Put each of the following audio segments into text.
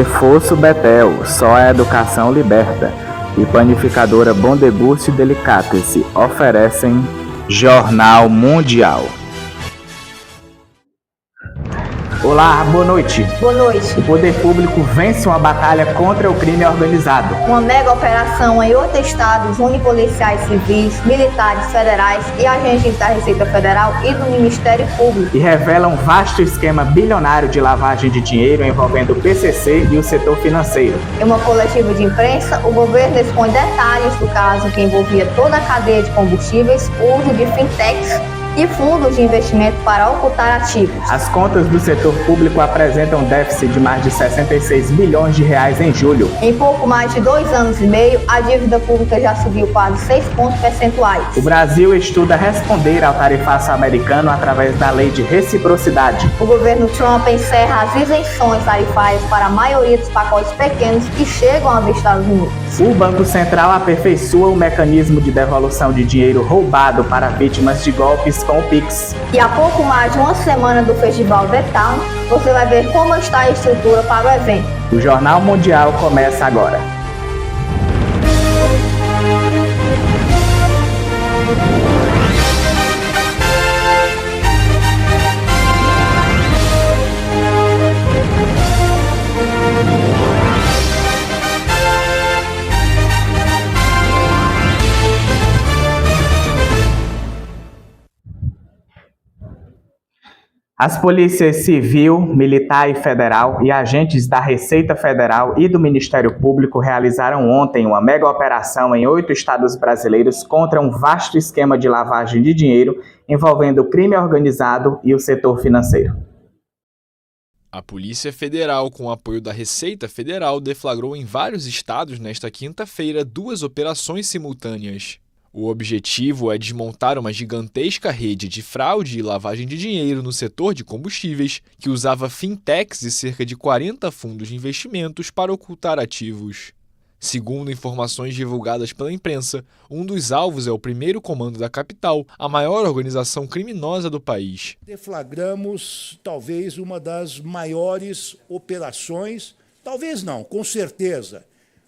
Reforço Betel, só a educação liberta. E panificadora Bom Deguste e Delicatessen oferecem Jornal Mundial. Olá, boa noite. Boa noite. O poder público vence uma batalha contra o crime organizado. Uma mega operação em 8 estados une policiais civis, militares federais e agentes da Receita Federal e do Ministério Público. E revela um vasto esquema bilionário de lavagem de dinheiro envolvendo o PCC e o setor financeiro. Em uma coletiva de imprensa, o governo expõe detalhes do caso que envolvia toda a cadeia de combustíveis, o uso de fintechs e fundos de investimento para ocultar ativos. As contas do setor público apresentam déficit de mais de 66 bilhões de reais em julho. Em pouco mais de 2 anos e meio, a dívida pública já subiu quase 6 pontos percentuais. O Brasil estuda responder ao tarifaço americano através da lei de reciprocidade. O governo Trump encerra as isenções tarifárias para a maioria dos pacotes pequenos que chegam aos Estados Unidos. O Banco Central aperfeiçoa o mecanismo de devolução de dinheiro roubado para vítimas de golpes com o Pix. E há pouco mais de uma semana do Festival The Town, você vai ver como está a estrutura para o evento. O Jornal Mundial começa agora. As polícias civil, militar e federal e agentes da Receita Federal e do Ministério Público realizaram ontem uma mega operação em 8 estados brasileiros contra um vasto esquema de lavagem de dinheiro envolvendo o crime organizado e o setor financeiro. A Polícia Federal, com o apoio da Receita Federal, deflagrou em vários estados nesta quinta-feira 2 operações simultâneas. O objetivo é desmontar uma gigantesca rede de fraude e lavagem de dinheiro no setor de combustíveis que usava fintechs e cerca de 40 fundos de investimentos para ocultar ativos. Segundo informações divulgadas pela imprensa, um dos alvos é o primeiro comando da capital, a maior organização criminosa do país. Deflagramos talvez uma das maiores operações, talvez não, com certeza,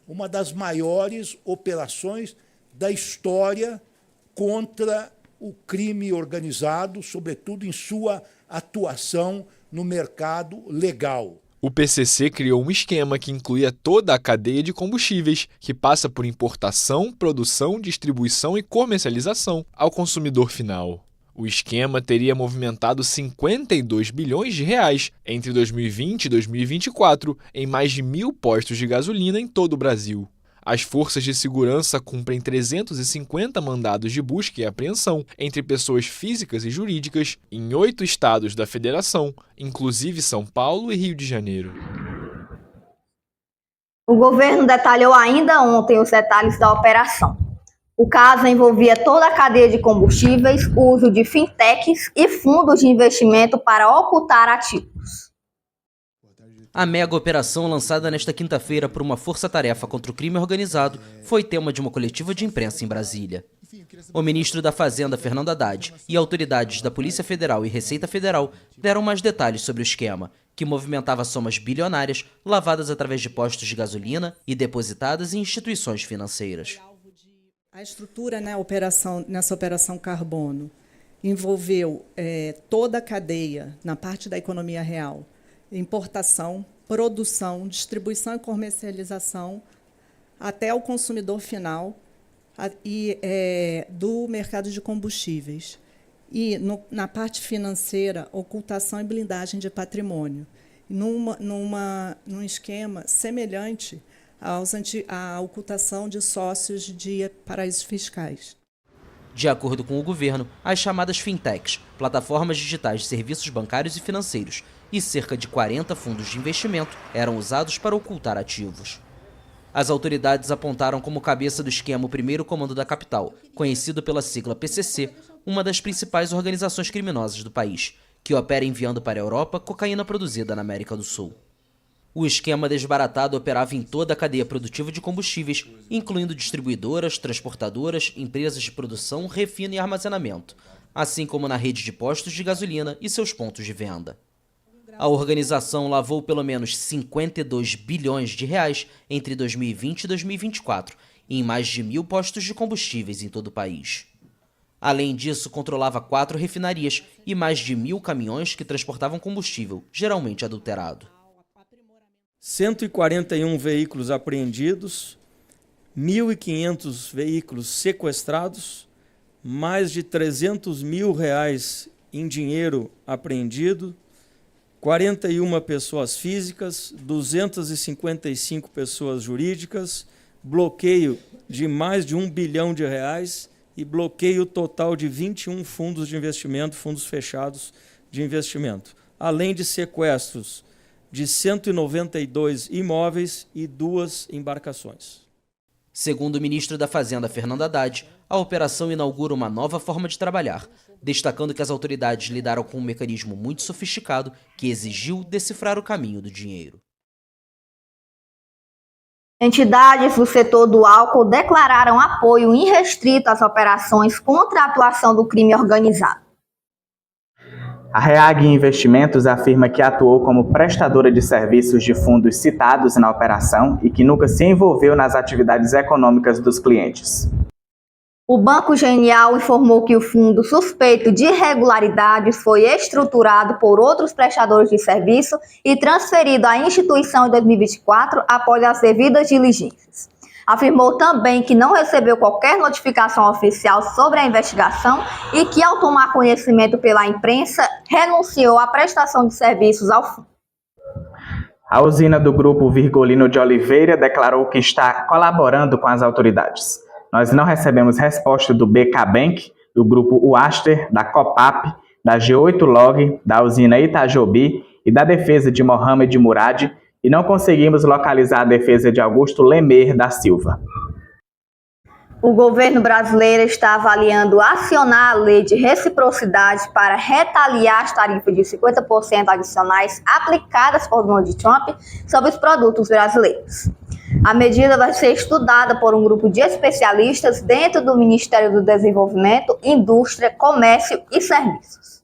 uma das maiores operações da história contra o crime organizado, sobretudo em sua atuação no mercado legal. O PCC criou um esquema que incluía toda a cadeia de combustíveis, que passa por importação, produção, distribuição e comercialização ao consumidor final. O esquema teria movimentado 52 bilhões de reais entre 2020 e 2024 em mais de 1.000 postos de gasolina em todo o Brasil. As forças de segurança cumprem 350 mandados de busca e apreensão entre pessoas físicas e jurídicas em 8 estados da federação, inclusive São Paulo e Rio de Janeiro. O governo detalhou ainda ontem os detalhes da operação. O caso envolvia toda a cadeia de combustíveis, o uso de fintechs e fundos de investimento para ocultar ativos. A mega operação lançada nesta quinta-feira por uma força-tarefa contra o crime organizado foi tema de uma coletiva de imprensa em Brasília. O ministro da Fazenda, Fernando Haddad, e autoridades da Polícia Federal e Receita Federal deram mais detalhes sobre o esquema, que movimentava somas bilionárias lavadas através de postos de gasolina e depositadas em instituições financeiras. A estrutura nessa operação Carbono envolveu toda a cadeia na parte da economia real, importação, produção, distribuição e comercialização até o consumidor final do mercado de combustíveis. E, na parte financeira, ocultação e blindagem de patrimônio, num esquema semelhante à ocultação de sócios de paraísos fiscais. De acordo com o governo, as chamadas fintechs, plataformas digitais de serviços bancários e financeiros, e cerca de 40 fundos de investimento eram usados para ocultar ativos. As autoridades apontaram como cabeça do esquema o primeiro comando da capital, conhecido pela sigla PCC, uma das principais organizações criminosas do país, que opera enviando para a Europa cocaína produzida na América do Sul. O esquema desbaratado operava em toda a cadeia produtiva de combustíveis, incluindo distribuidoras, transportadoras, empresas de produção, refino e armazenamento, assim como na rede de postos de gasolina e seus pontos de venda. A organização lavou pelo menos 52 bilhões de reais entre 2020 e 2024, em mais de 1.000 postos de combustíveis em todo o país. Além disso, controlava 4 refinarias e mais de 1.000 caminhões que transportavam combustível, geralmente adulterado. 141 veículos apreendidos, 1.500 veículos sequestrados, mais de R$300 mil em dinheiro apreendido, 41 pessoas físicas, 255 pessoas jurídicas, bloqueio de mais de R$1 bilhão e bloqueio total de 21 fundos de investimento, fundos fechados de investimento, além de sequestros de 192 imóveis e 2 embarcações. Segundo o ministro da Fazenda, Fernando Haddad, a operação inaugura uma nova forma de trabalhar, destacando que as autoridades lidaram com um mecanismo muito sofisticado que exigiu decifrar o caminho do dinheiro. Entidades do setor do álcool declararam apoio irrestrito às operações contra a atuação do crime organizado. A Reag Investimentos afirma que atuou como prestadora de serviços de fundos citados na operação e que nunca se envolveu nas atividades econômicas dos clientes. O Banco Genial informou que o fundo suspeito de irregularidades foi estruturado por outros prestadores de serviço e transferido à instituição em 2024 após as devidas diligências. Afirmou também que não recebeu qualquer notificação oficial sobre a investigação e que, ao tomar conhecimento pela imprensa, renunciou à prestação de serviços ao fundo. A usina do Grupo Virgolino de Oliveira declarou que está colaborando com as autoridades. Nós não recebemos resposta do BK Bank, do Grupo Uaster, da Copap, da G8 Log, da usina Itajobi e da defesa de Mohamed Murad, e não conseguimos localizar a defesa de Augusto Lemer da Silva. O governo brasileiro está avaliando acionar a lei de reciprocidade para retaliar as tarifas de 50% adicionais aplicadas por Donald Trump sobre os produtos brasileiros. A medida vai ser estudada por um grupo de especialistas dentro do Ministério do Desenvolvimento, Indústria, Comércio e Serviços.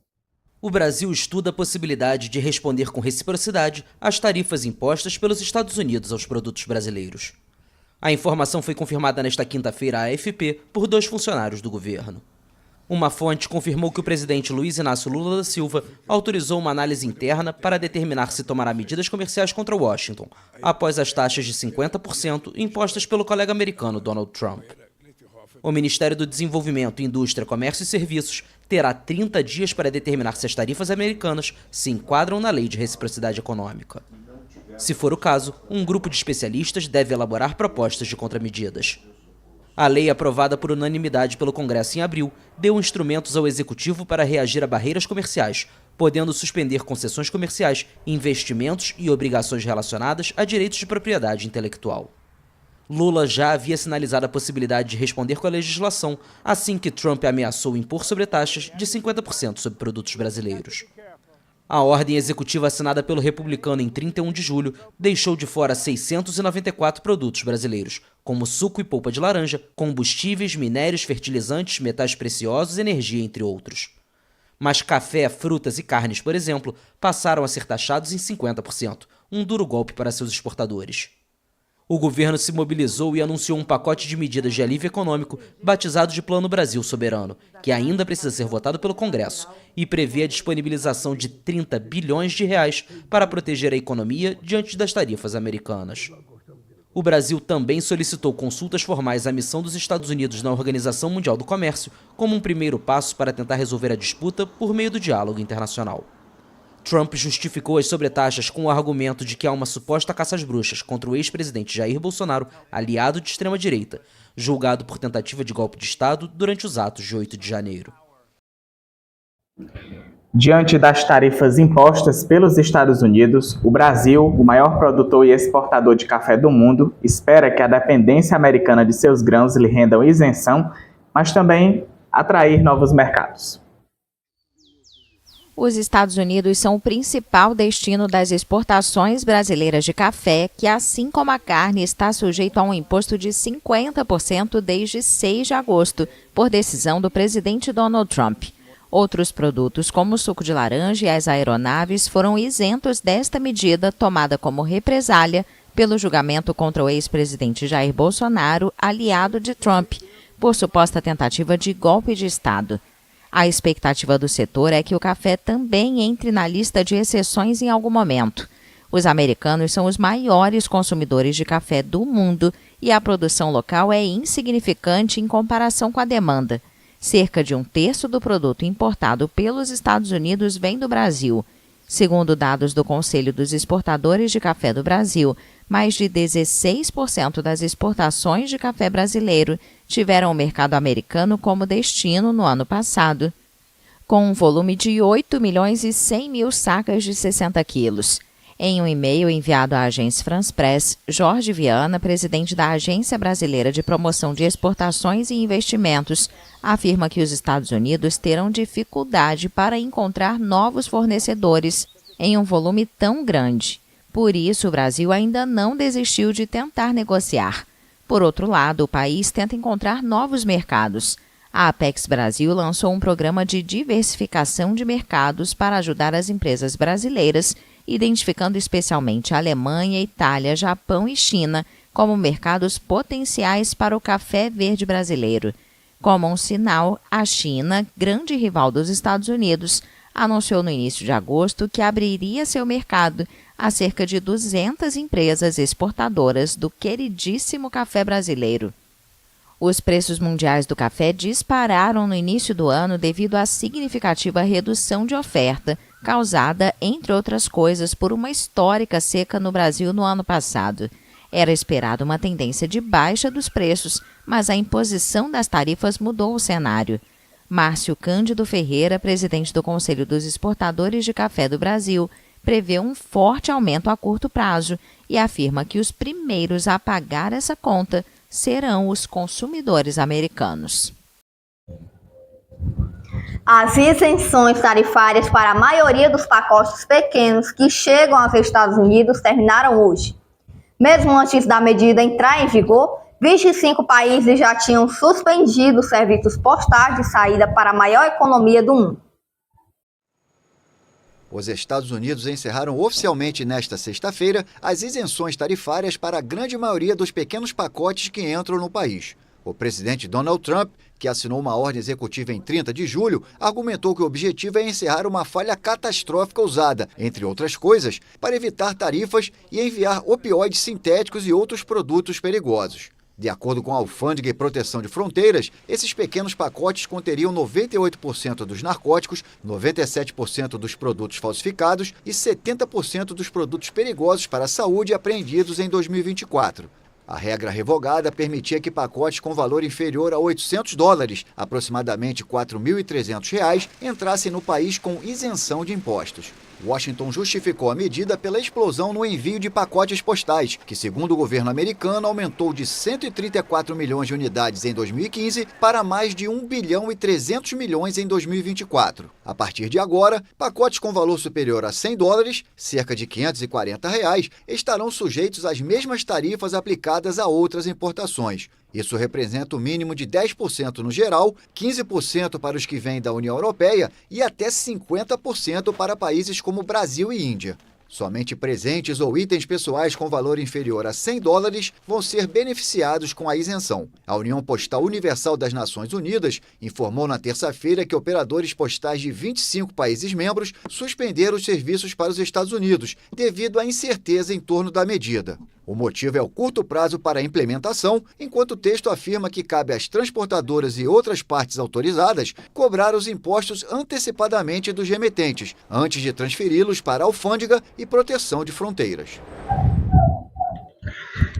O Brasil estuda a possibilidade de responder com reciprocidade às tarifas impostas pelos Estados Unidos aos produtos brasileiros. A informação foi confirmada nesta quinta-feira à AFP por 2 funcionários do governo. Uma fonte confirmou que o presidente Luiz Inácio Lula da Silva autorizou uma análise interna para determinar se tomará medidas comerciais contra Washington, após as taxas de 50% impostas pelo colega americano Donald Trump. O Ministério do Desenvolvimento, Indústria, Comércio e Serviços terá 30 dias para determinar se as tarifas americanas se enquadram na Lei de Reciprocidade Econômica. Se for o caso, um grupo de especialistas deve elaborar propostas de contramedidas. A lei, aprovada por unanimidade pelo Congresso em abril, deu instrumentos ao Executivo para reagir a barreiras comerciais, podendo suspender concessões comerciais, investimentos e obrigações relacionadas a direitos de propriedade intelectual. Lula já havia sinalizado a possibilidade de responder com a legislação, assim que Trump ameaçou impor sobretaxas de 50% sobre produtos brasileiros. A ordem executiva assinada pelo republicano em 31 de julho deixou de fora 694 produtos brasileiros, como suco e polpa de laranja, combustíveis, minérios, fertilizantes, metais preciosos e energia, entre outros. Mas café, frutas e carnes, por exemplo, passaram a ser taxados em 50%, um duro golpe para seus exportadores. O governo se mobilizou e anunciou um pacote de medidas de alívio econômico batizado de Plano Brasil Soberano, que ainda precisa ser votado pelo Congresso e prevê a disponibilização de 30 bilhões de reais para proteger a economia diante das tarifas americanas. O Brasil também solicitou consultas formais à missão dos Estados Unidos na Organização Mundial do Comércio como um primeiro passo para tentar resolver a disputa por meio do diálogo internacional. Trump justificou as sobretaxas com o argumento de que há uma suposta caça às bruxas contra o ex-presidente Jair Bolsonaro, aliado de extrema-direita, julgado por tentativa de golpe de Estado durante os atos de 8 de janeiro. Diante das tarifas impostas pelos Estados Unidos, o Brasil, o maior produtor e exportador de café do mundo, espera que a dependência americana de seus grãos lhe rendam isenção, mas também atrair novos mercados. Os Estados Unidos são o principal destino das exportações brasileiras de café, que, assim como a carne, está sujeito a um imposto de 50% desde 6 de agosto, por decisão do presidente Donald Trump. Outros produtos, como o suco de laranja e as aeronaves, foram isentos desta medida tomada como represália pelo julgamento contra o ex-presidente Jair Bolsonaro, aliado de Trump, por suposta tentativa de golpe de Estado. A expectativa do setor é que o café também entre na lista de exceções em algum momento. Os americanos são os maiores consumidores de café do mundo e a produção local é insignificante em comparação com a demanda. Cerca de 1/3 do produto importado pelos Estados Unidos vem do Brasil. Segundo dados do Conselho dos Exportadores de Café do Brasil, mais de 16% das exportações de café brasileiro tiveram o mercado americano como destino no ano passado, com um volume de 8.100.000 sacas de 60 quilos. Em um e-mail enviado à agência France Press, Jorge Viana, presidente da Agência Brasileira de Promoção de Exportações e Investimentos, afirma que os Estados Unidos terão dificuldade para encontrar novos fornecedores em um volume tão grande. Por isso, o Brasil ainda não desistiu de tentar negociar. Por outro lado, o país tenta encontrar novos mercados. A Apex Brasil lançou um programa de diversificação de mercados para ajudar as empresas brasileiras, identificando especialmente a Alemanha, Itália, Japão e China como mercados potenciais para o café verde brasileiro. Como um sinal, a China, grande rival dos Estados Unidos, anunciou no início de agosto que abriria seu mercado a cerca de 200 empresas exportadoras do queridíssimo café brasileiro. Os preços mundiais do café dispararam no início do ano devido à significativa redução de oferta, causada, entre outras coisas, por uma histórica seca no Brasil no ano passado. Era esperada uma tendência de baixa dos preços, mas a imposição das tarifas mudou o cenário. Márcio Cândido Ferreira, presidente do Conselho dos Exportadores de Café do Brasil, prevê um forte aumento a curto prazo e afirma que os primeiros a pagar essa conta serão os consumidores americanos. As isenções tarifárias para a maioria dos pacotes pequenos que chegam aos Estados Unidos terminaram hoje. Mesmo antes da medida entrar em vigor, 25 países já tinham suspendido os serviços postais de saída para a maior economia do mundo. Os Estados Unidos encerraram oficialmente nesta sexta-feira as isenções tarifárias para a grande maioria dos pequenos pacotes que entram no país. O presidente Donald Trump, que assinou uma ordem executiva em 30 de julho, argumentou que o objetivo é encerrar uma falha catastrófica usada, entre outras coisas, para evitar tarifas e enviar opioides sintéticos e outros produtos perigosos. De acordo com a Alfândega e Proteção de Fronteiras, esses pequenos pacotes conteriam 98% dos narcóticos, 97% dos produtos falsificados e 70% dos produtos perigosos para a saúde apreendidos em 2024. A regra revogada permitia que pacotes com valor inferior a $800, aproximadamente R$ 4.300, entrassem no país com isenção de impostos. Washington justificou a medida pela explosão no envio de pacotes postais, que, segundo o governo americano, aumentou de 134 milhões de unidades em 2015 para mais de 1 bilhão e 300 milhões em 2024. A partir de agora, pacotes com valor superior a $100, cerca de R$ 540, estarão sujeitos às mesmas tarifas aplicadas a outras importações. Isso representa um mínimo de 10% no geral, 15% para os que vêm da União Europeia e até 50% para países como Brasil e Índia. Somente presentes ou itens pessoais com valor inferior a $100 vão ser beneficiados com a isenção. A União Postal Universal das Nações Unidas informou na terça-feira que operadores postais de 25 países membros suspenderam os serviços para os Estados Unidos, devido à incerteza em torno da medida. O motivo é o curto prazo para a implementação, enquanto o texto afirma que cabe às transportadoras e outras partes autorizadas cobrar os impostos antecipadamente dos remetentes, antes de transferi-los para a Alfândega e Proteção de Fronteiras.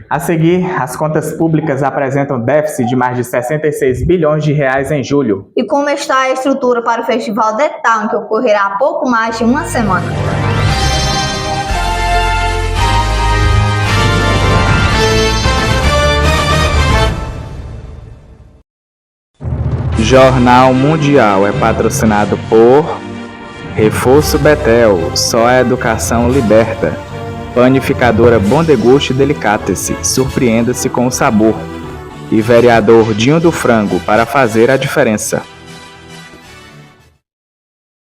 A seguir, as contas públicas apresentam déficit de mais de 66 bilhões de reais em julho. E como está a estrutura para o Festival The Town, que ocorrerá há pouco mais de uma semana? Jornal Mundial é patrocinado por Reforço Betel, só a educação liberta. Panificadora Bom Deguste Delicatessen, surpreenda-se com o sabor. E vereador Dinho do Frango, para fazer a diferença.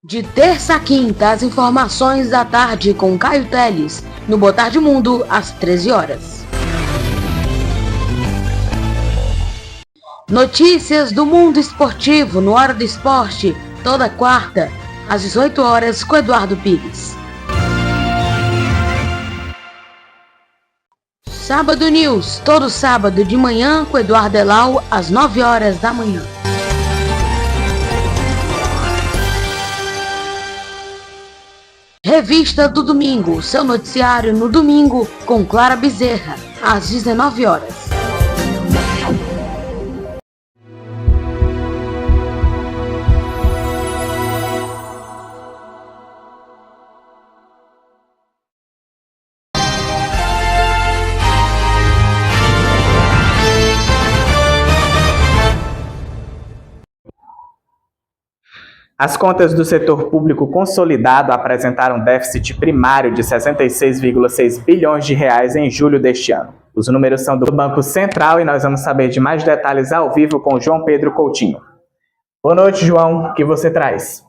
De terça a quinta, as informações da tarde com Caio Teles, no Boa Tarde Mundo, às 13 horas. Notícias do mundo esportivo no Hora do Esporte, toda quarta, às 18 horas, com Eduardo Pires. Sábado News, todo sábado de manhã, com Eduardo Elau, às 9 horas da manhã. Revista do Domingo, seu noticiário no domingo, com Clara Bezerra, às 19 horas. As contas do setor público consolidado apresentaram déficit primário de 66,6 bilhões de reais em julho deste ano. Os números são do Banco Central e nós vamos saber de mais detalhes ao vivo com João Pedro Coutinho. Boa noite, João. O que você traz?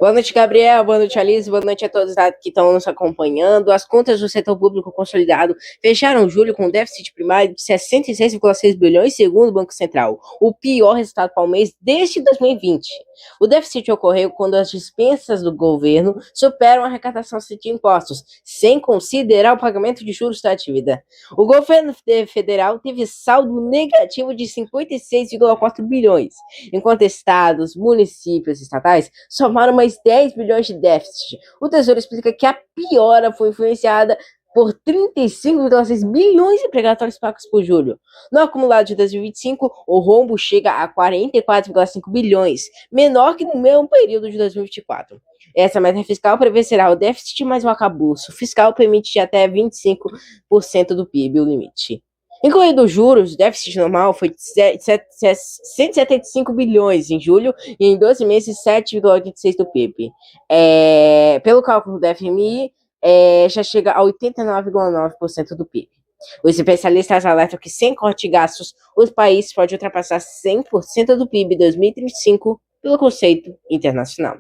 Boa noite, Gabriel. Boa noite, Alice. Boa noite a todos que estão nos acompanhando. As contas do setor público consolidado fecharam julho com déficit primário de 66,6 bilhões, segundo o Banco Central, o pior resultado para o mês desde 2020. O déficit ocorreu quando as dispensas do governo superam a arrecadação de impostos, sem considerar o pagamento de juros da dívida. O governo federal teve saldo negativo de 56,4 bilhões, enquanto estados, municípios e estatais somaram mais 10 bilhões de déficit. O Tesouro explica que a piora foi influenciada por 35,6 bilhões de precatórios pagos por julho. No acumulado de 2025, o rombo chega a 44,5 bilhões, menor que no mesmo período de 2024. Essa meta fiscal prevalecerá o déficit, mas o arcabouço fiscal permite até 25% do PIB, o limite. Incluindo os juros, o déficit normal foi de 175 bilhões em julho e em 12 meses 7,86% do PIB. Pelo cálculo do FMI, já chega a 89,9% do PIB. Os especialistas alertam que sem corte de gastos, os países podem ultrapassar 100% do PIB em 2035 pelo conceito internacional.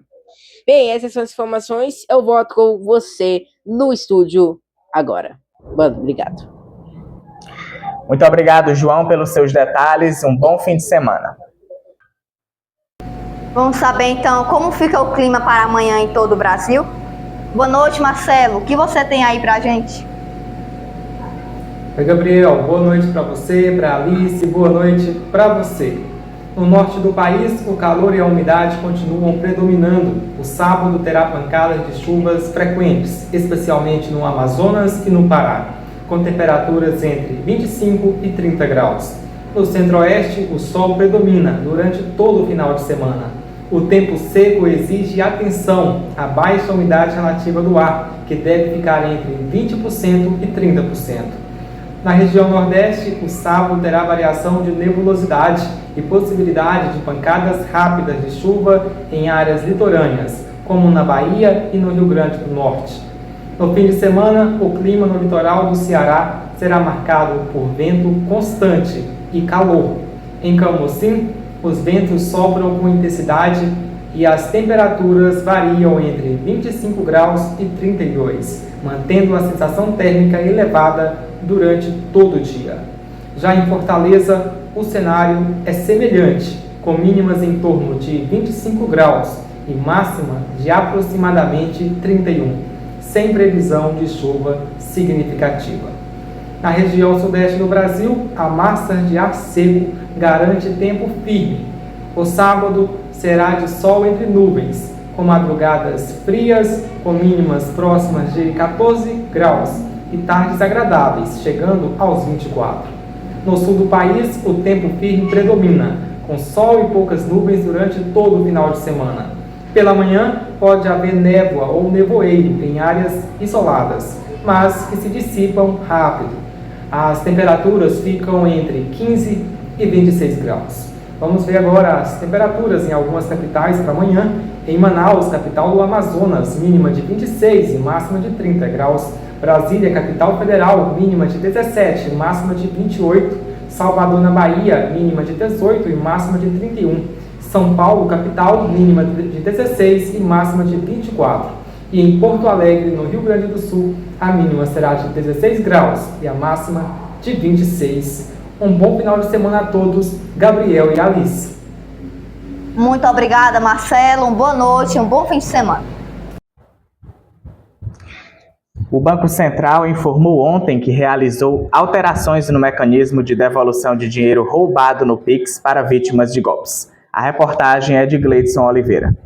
Bem, essas são as informações. Eu volto com você no estúdio agora. Obrigado. Muito obrigado, João, pelos seus detalhes. Um bom fim de semana. Vamos saber, então, como fica o clima para amanhã em todo o Brasil? Boa noite, Marcelo. O que você tem aí pra gente? Oi, Gabriel. Boa noite para você, para Alice. Boa noite para você. No norte do país, o calor e a umidade continuam predominando. O sábado terá pancadas de chuvas frequentes, especialmente no Amazonas e no Pará, com temperaturas entre 25 e 30 graus. No centro-oeste, o sol predomina durante todo o final de semana. O tempo seco exige atenção à baixa umidade relativa do ar, que deve ficar entre 20% e 30%. Na região nordeste, o sábado terá variação de nebulosidade e possibilidade de pancadas rápidas de chuva em áreas litorâneas, como na Bahia e no Rio Grande do Norte. No fim de semana, o clima no litoral do Ceará será marcado por vento constante e calor. Em Camocim, os ventos sopram com intensidade e as temperaturas variam entre 25 graus e 32, mantendo a sensação térmica elevada durante todo o dia. Já em Fortaleza, o cenário é semelhante, com mínimas em torno de 25 graus e máxima de aproximadamente 31, sem previsão de chuva significativa. Na região sudeste do Brasil, a massa de ar seco garante tempo firme. O sábado será de sol entre nuvens, com madrugadas frias, com mínimas próximas de 14 graus e tardes agradáveis, chegando aos 24. No sul do país, o tempo firme predomina, com sol e poucas nuvens durante todo o final de semana. Pela manhã, pode haver névoa ou nevoeiro em áreas isoladas, mas que se dissipam rápido. As temperaturas ficam entre 15 e 26 graus. Vamos ver agora as temperaturas em algumas capitais para amanhã. Em Manaus, capital do Amazonas, mínima de 26 e máxima de 30 graus. Brasília, capital federal, mínima de 17 e máxima de 28. Salvador, na Bahia, mínima de 18 e máxima de 31. São Paulo, capital, mínima de 16 e máxima de 24. E em Porto Alegre, no Rio Grande do Sul, a mínima será de 16 graus e a máxima de 26. Um bom final de semana a todos, Gabriel e Alice. Muito obrigada, Marcelo. Boa noite, um bom fim de semana. O Banco Central informou ontem que realizou alterações no mecanismo de devolução de dinheiro roubado no Pix para vítimas de golpes. A reportagem é de Gleidson Oliveira.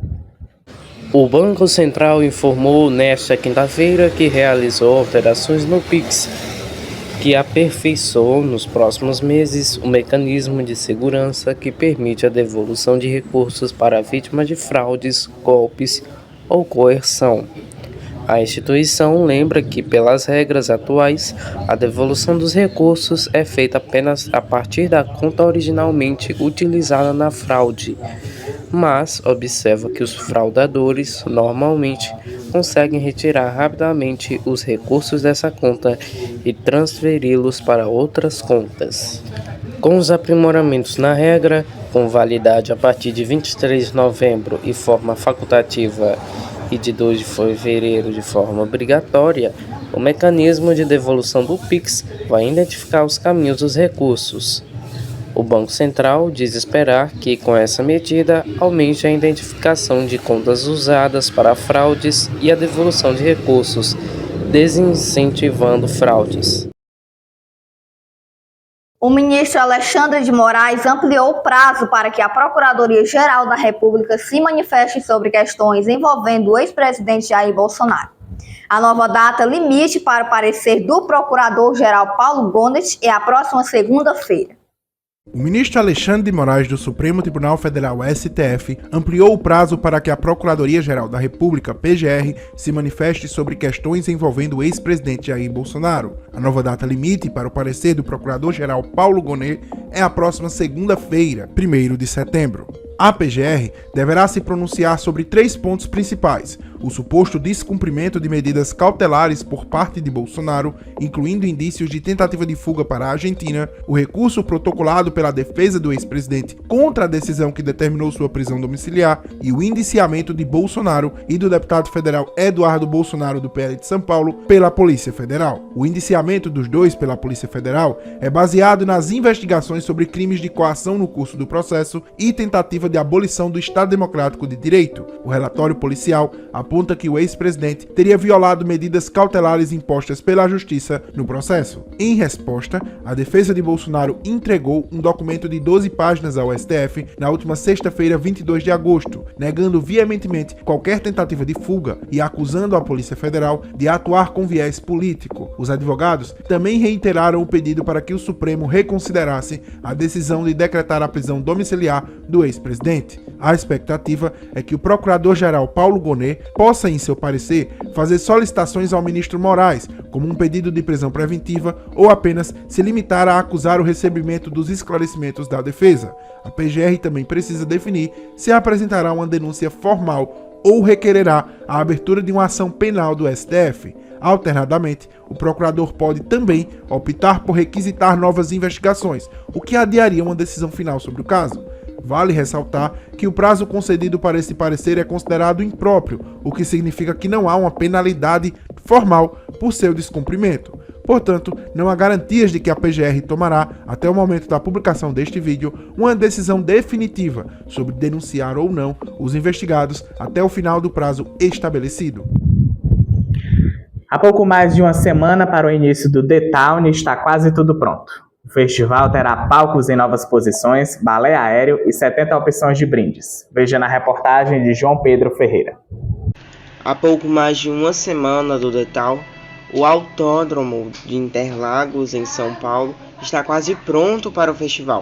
O Banco Central informou nesta quinta-feira que realizou alterações no Pix, que aperfeiçoou nos próximos meses o mecanismo de segurança que permite a devolução de recursos para vítimas de fraudes, golpes ou coerção. A instituição lembra que, pelas regras atuais, a devolução dos recursos é feita apenas a partir da conta originalmente utilizada na fraude, mas observa que os fraudadores normalmente conseguem retirar rapidamente os recursos dessa conta e transferi-los para outras contas. Com os aprimoramentos na regra, com validade a partir de 23 de novembro e forma facultativa e de 2 de fevereiro de forma obrigatória, o mecanismo de devolução do Pix vai identificar os caminhos dos recursos. O Banco Central diz esperar que, com essa medida, aumente a identificação de contas usadas para fraudes e a devolução de recursos, desincentivando fraudes. O ministro Alexandre de Moraes ampliou o prazo para que a Procuradoria-Geral da República se manifeste sobre questões envolvendo o ex-presidente Jair Bolsonaro. A nova data limite para o parecer do Procurador-Geral Paulo Gonet é a próxima segunda-feira. O ministro Alexandre de Moraes do Supremo Tribunal Federal STF ampliou o prazo para que a Procuradoria-Geral da República, PGR, se manifeste sobre questões envolvendo o ex-presidente Jair Bolsonaro. A nova data limite para o parecer do Procurador-Geral Paulo Gonet é a próxima segunda-feira, 1º de setembro. A PGR deverá se pronunciar sobre 3 pontos principais: o suposto descumprimento de medidas cautelares por parte de Bolsonaro, incluindo indícios de tentativa de fuga para a Argentina, o recurso protocolado pela defesa do ex-presidente contra a decisão que determinou sua prisão domiciliar e o indiciamento de Bolsonaro e do deputado federal Eduardo Bolsonaro do PL de São Paulo pela Polícia Federal. O indiciamento dos dois pela Polícia Federal é baseado nas investigações sobre crimes de coação no curso do processo e tentativa de abolição do Estado Democrático de Direito. O relatório policial aponta que o ex-presidente teria violado medidas cautelares impostas pela Justiça no processo. Em resposta, a defesa de Bolsonaro entregou um documento de 12 páginas ao STF na última sexta-feira, 22 de agosto, negando veementemente qualquer tentativa de fuga e acusando a Polícia Federal de atuar com viés político. Os advogados também reiteraram o pedido para que o Supremo reconsiderasse a decisão de decretar a prisão domiciliar do ex-presidente. A expectativa é que o Procurador-Geral Paulo Gonet possa, em seu parecer, fazer solicitações ao ministro Moraes, como um pedido de prisão preventiva ou apenas se limitar a acusar o recebimento dos esclarecimentos da defesa. A PGR também precisa definir se apresentará uma denúncia formal ou requererá a abertura de uma ação penal do STF. Alternadamente, o procurador pode também optar por requisitar novas investigações, o que adiaria uma decisão final sobre o caso. Vale ressaltar que o prazo concedido para esse parecer é considerado impróprio, o que significa que não há uma penalidade formal por seu descumprimento. Portanto, não há garantias de que a PGR tomará, até o momento da publicação deste vídeo, uma decisão definitiva sobre denunciar ou não os investigados até o final do prazo estabelecido. Há pouco mais de uma semana para o início do The Town, está quase tudo pronto. O festival terá palcos em novas posições, balé aéreo e 70 opções de brindes. Veja na reportagem de João Pedro Ferreira. Há pouco mais de uma semana do The Town, o Autódromo de Interlagos, em São Paulo, está quase pronto para o festival.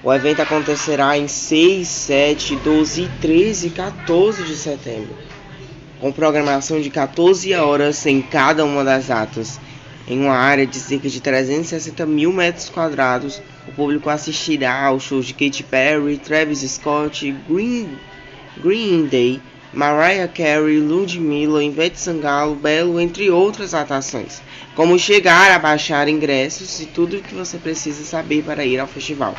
O evento acontecerá em 6, 7, 12, 13 e 14 de setembro, com programação de 14 horas em cada uma das datas. Em uma área de cerca de 360 mil metros quadrados, o público assistirá aos shows de Katy Perry, Travis Scott, Green Day, Mariah Carey, Ludmilla, Ivete Sangalo, Belo, entre outras atrações. Como chegar a baixar ingressos e tudo o que você precisa saber para ir ao festival.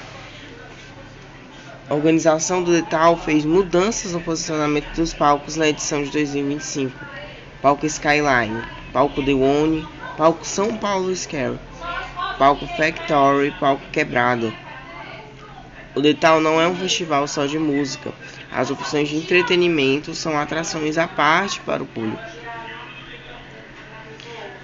A organização do Detal fez mudanças no posicionamento dos palcos na edição de 2025. Palco Skyline, Palco The One, Palco São Paulo Scare, Palco Factory, Palco Quebrada. O Detal não é um festival só de música. As opções de entretenimento são atrações à parte para o público.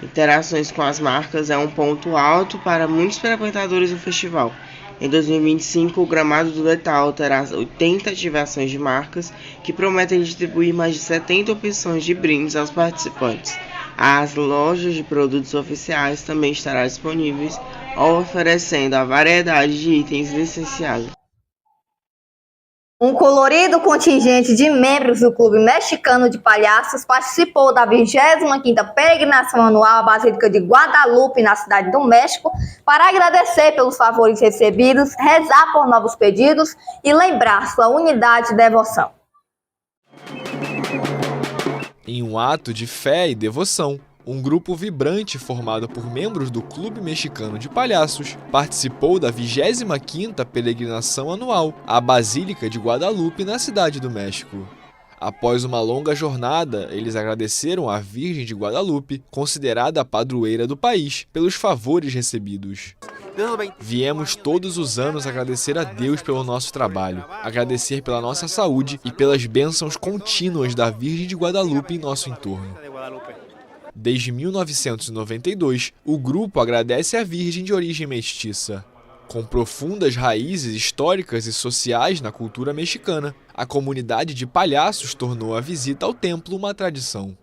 Interações com as marcas é um ponto alto para muitos frequentadores do festival. Em 2025, o gramado do Detal terá 80 ativações de marcas que prometem distribuir mais de 70 opções de brindes aos participantes. As lojas de produtos oficiais também estarão disponíveis, oferecendo a variedade de itens licenciados. Um colorido contingente de membros do Clube Mexicano de Palhaços participou da 25ª peregrinação anual à Basílica de Guadalupe, na Cidade do México, para agradecer pelos favores recebidos, rezar por novos pedidos e lembrar sua unidade e devoção. Em um ato de fé e devoção, um grupo vibrante formado por membros do Clube Mexicano de Palhaços participou da 25ª peregrinação anual à Basílica de Guadalupe, na Cidade do México. Após uma longa jornada, eles agradeceram à Virgem de Guadalupe, considerada a padroeira do país, pelos favores recebidos. Viemos todos os anos agradecer a Deus pelo nosso trabalho, agradecer pela nossa saúde e pelas bênçãos contínuas da Virgem de Guadalupe em nosso entorno. Desde 1992, o grupo agradece à Virgem de origem mestiça. Com profundas raízes históricas e sociais na cultura mexicana, a comunidade de palhaços tornou a visita ao templo uma tradição.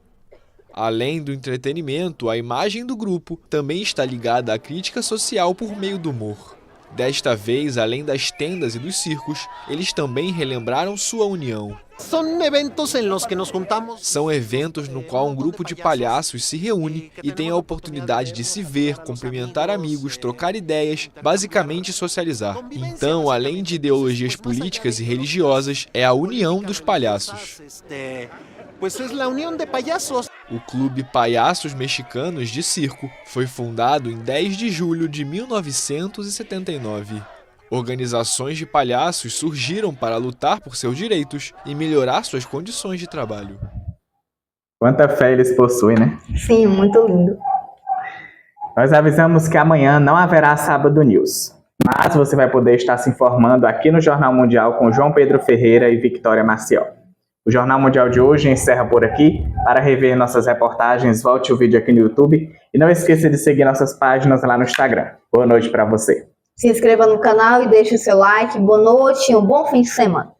Além do entretenimento, a imagem do grupo também está ligada à crítica social por meio do humor. Desta vez, além das tendas e dos circos, eles também relembraram sua união. São eventos no qual um grupo de palhaços se reúne e tem a oportunidade de se ver, cumprimentar amigos, trocar ideias, basicamente socializar. Então, além de ideologias políticas e religiosas, é a união dos palhaços. O Clube Palhaços Mexicanos de Circo foi fundado em 10 de julho de 1979. Organizações de palhaços surgiram para lutar por seus direitos e melhorar suas condições de trabalho. Quanta fé eles possuem, né? Sim, muito lindo. Nós avisamos que amanhã não haverá Sábado News, mas você vai poder estar se informando aqui no Jornal Mundial com João Pedro Ferreira e Victoria Maciel. O Jornal Mundial de hoje encerra por aqui. Para rever nossas reportagens, volte o vídeo aqui no YouTube e não esqueça de seguir nossas páginas lá no Instagram. Boa noite para você. Se inscreva no canal e deixe o seu like. Boa noite e um bom fim de semana.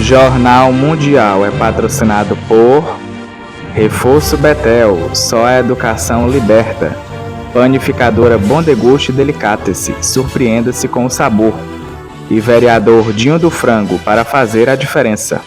Jornal Mundial é patrocinado por Reforço Betel, só a educação liberta. Panificadora Bom Deguste Delicatessen, surpreenda-se com o sabor. E vereador Dinho do Frango, para fazer a diferença.